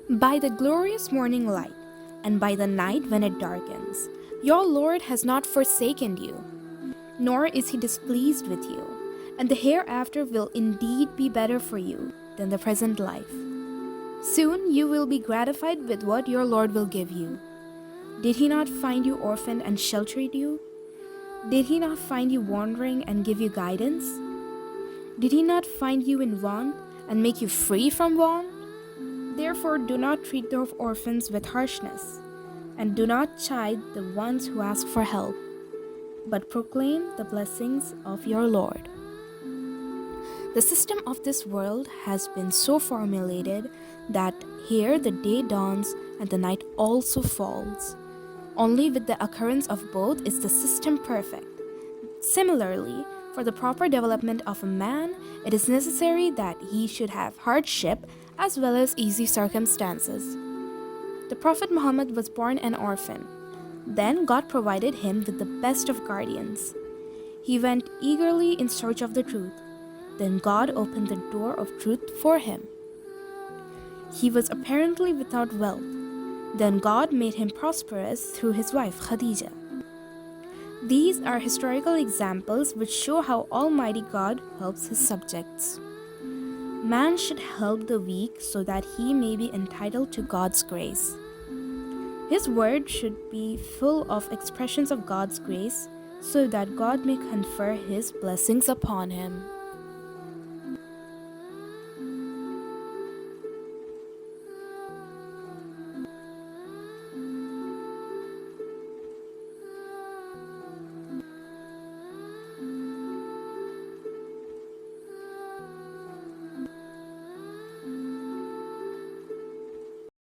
By the glorious morning light, and by the night when it darkens, your Lord has not forsaken you, nor is he displeased with you, and the hereafter will indeed be better for you than the present life. Soon you will be gratified with what your Lord will give you. Did he not find you orphaned and sheltered you? Did he not find you wandering and give you guidance? Did he not find you in want and make you free from want? Therefore do not treat the orphans with harshness, and do not chide the ones who ask for help, but proclaim the blessings of your Lord. The system of this world has been so formulated that here the day dawns and the night also falls. Only with the occurrence of both is the system perfect. Similarly, for the proper development of a man, it is necessary that he should have hardship as well as easy circumstances. The Prophet Muhammad was born an orphan. Then God provided him with the best of guardians. He went eagerly in search of the truth. Then God opened the door of truth for him. He was apparently without wealth. Then God made him prosperous through his wife Khadija. These are historical examples which show how Almighty God helps his subjects. Man should help the weak so that he may be entitled to God's grace. His word should be full of expressions of God's grace so that God may confer his blessings upon him.